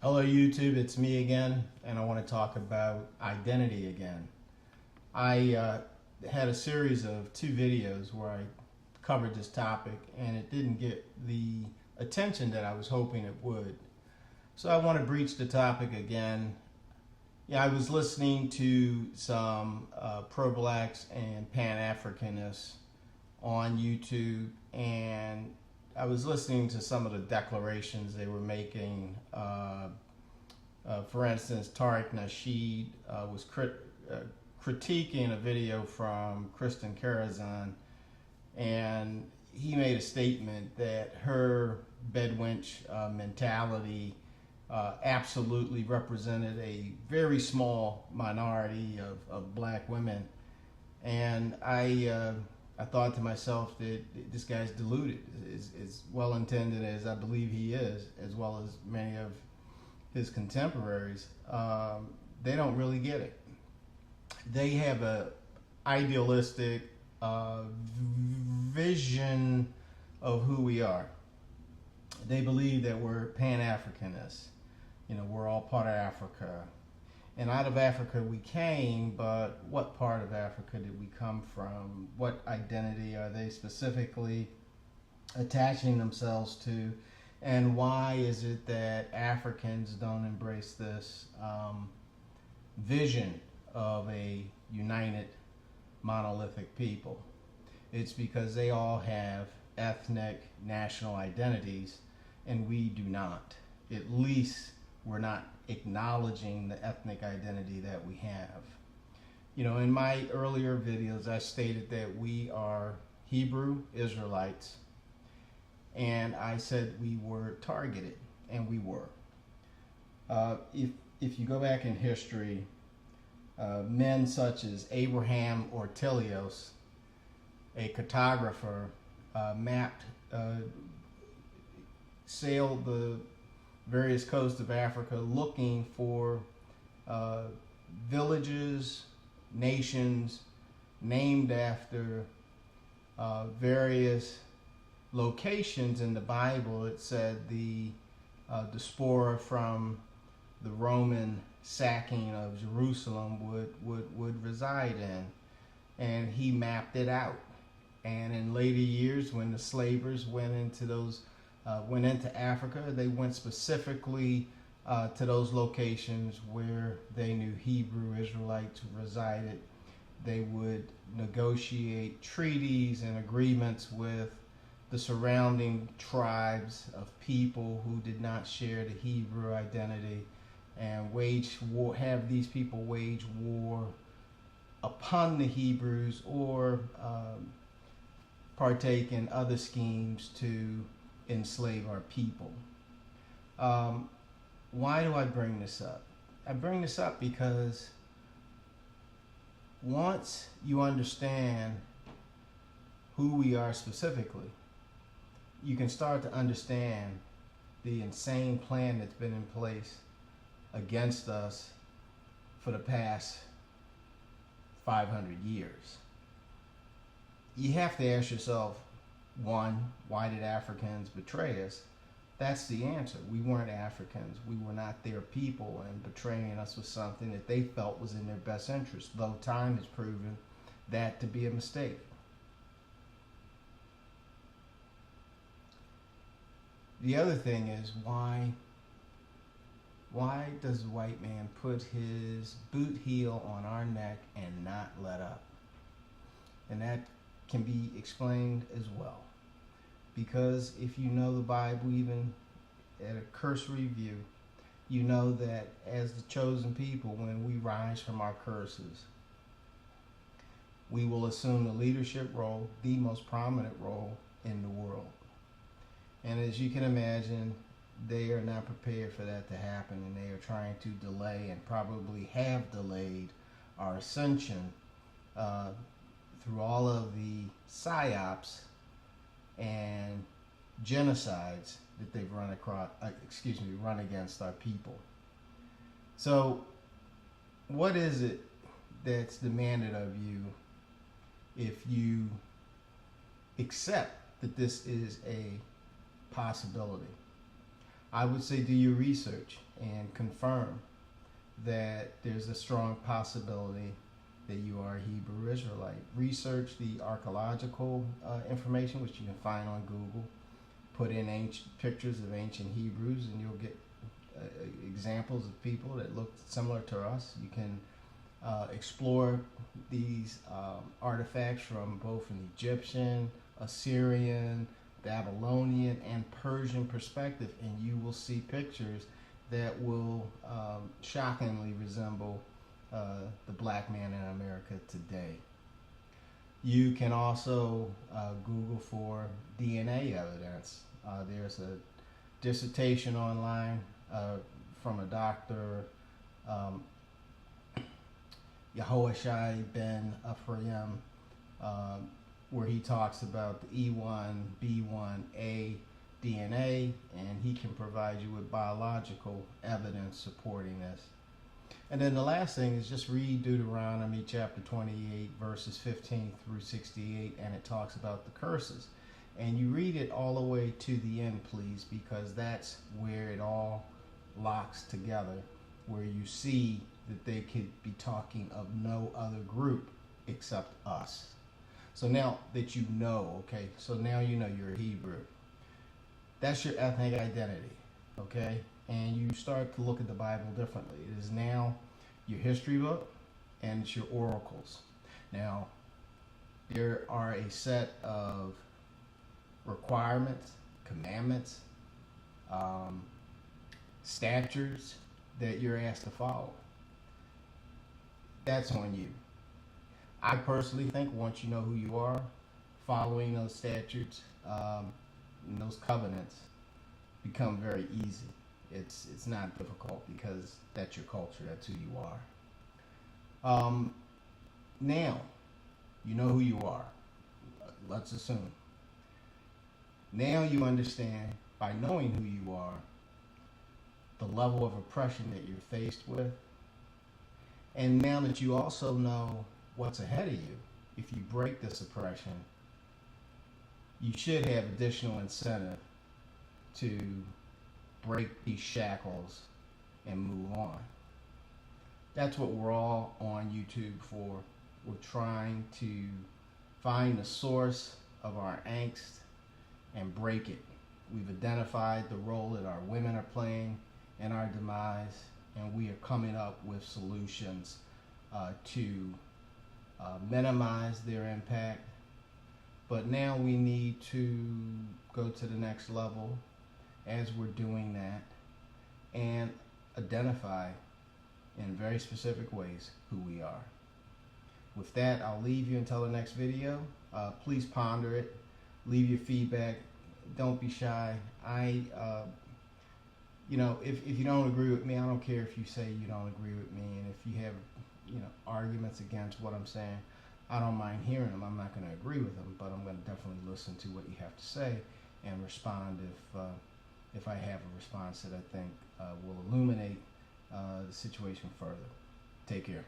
Hello YouTube, it's me again, and I want to talk about identity again. I had a series of 2 videos where I covered this topic and it didn't get the attention that I was hoping it would. So I want to breach the topic again. Yeah, I was listening to some pro-blacks and pan-Africanists on YouTube, and I was listening to some of the declarations they were making. For instance, Tariq Nasheed was critiquing a video from Kristen Karazan, and he made a statement that her bedwench mentality absolutely represented a very small minority of black women. And I thought to myself that this guy's deluded, as well intended as I believe he is, as well as many of his contemporaries. They don't really get it. They have a idealistic vision of who we are. They believe that we're Pan-Africanists. You know, we're all part of Africa. And out of Africa we came, but what part of Africa did we come from? What identity are they specifically attaching themselves to? And why is it that Africans don't embrace this vision of a united, monolithic people? It's because they all have ethnic, national identities, and we do not. At least we're not acknowledging the ethnic identity that we have. You know, in my earlier videos, I stated that we are Hebrew Israelites, and I said we were targeted, and we were. If you go back in history, men such as Abraham Ortelios, a cartographer, sailed the various coasts of Africa looking for villages, nations named after various locations in the Bible. It said the diaspora from the Roman sacking of Jerusalem would reside in, and he mapped it out. And in later years, when the slavers went into Africa, they went specifically to those locations where they knew Hebrew Israelites resided. They would negotiate treaties and agreements with the surrounding tribes of people who did not share the Hebrew identity, and wage war, have these people wage war upon the Hebrews, or partake in other schemes to enslave our people. Why do I bring this up? I bring this up because once you understand who we are specifically, you can start to understand the insane plan that's been in place against us for the past 500 years. You have to ask yourself, one, why did Africans betray us? That's the answer. We weren't Africans. We were not their people, and betraying us was something that they felt was in their best interest, though time has proven that to be a mistake. The other thing is, why does the white man put his boot heel on our neck and not let up? And that can be explained as well. Because if you know the Bible, even at a cursory view, you know that as the chosen people, when we rise from our curses, we will assume the leadership role, the most prominent role in the world. And as you can imagine, they are not prepared for that to happen, and they are trying to delay, and probably have delayed, our ascension through all of the psyops and genocides that they've run against our people. So what is it that's demanded of you if you accept that this is a possibility? I would say do your research and confirm that there's a strong possibility that you are a Hebrew Israelite. Research the archaeological information, which you can find on Google. Put in ancient pictures of ancient Hebrews, and you'll get examples of people that look similar to us. You can explore these artifacts from both an Egyptian, Assyrian, Babylonian, and Persian perspective, and you will see pictures that will shockingly resemble the black man in America today. You can also Google for DNA evidence. There's a dissertation online from a doctor, Yehoshai ben Ephraim, where he talks about the E1, B1A DNA, and he can provide you with biological evidence supporting this. And then the last thing is just read Deuteronomy chapter 28, verses 15 through 68, and it talks about the curses. And you read it all the way to the end, please, because that's where it all locks together, where you see that they could be talking of no other group except us. So now that you know, okay, so now you know you're a Hebrew. That's your ethnic identity, okay? And you start to look at the Bible differently. It is now your history book and it's your oracles. Now, there are a set of requirements, commandments, statutes that you're asked to follow. That's on you. I personally think once you know who you are, following those statutes and those covenants become very easy. It's not difficult because that's your culture, that's who you are. Now, you know who you are. Let's assume. Now you understand, by knowing who you are, the level of oppression that you're faced with. And now that you also know what's ahead of you, if you break this oppression, you should have additional incentive to break these shackles and move on. That's what we're all on YouTube for. We're trying to find the source of our angst and break it. We've identified the role that our women are playing in our demise, and we are coming up with solutions to minimize their impact. But now we need to go to the next level as we're doing that and identify in very specific ways who we are. With that, I'll leave you until the next video. Please ponder it. Leave your feedback. Don't be shy. If you don't agree with me, I don't care if you say you don't agree with me, and if you have, arguments against what I'm saying, I don't mind hearing them. I'm not going to agree with them, but I'm going to definitely listen to what you have to say and respond if I have a response that I think will illuminate the situation further. Take care.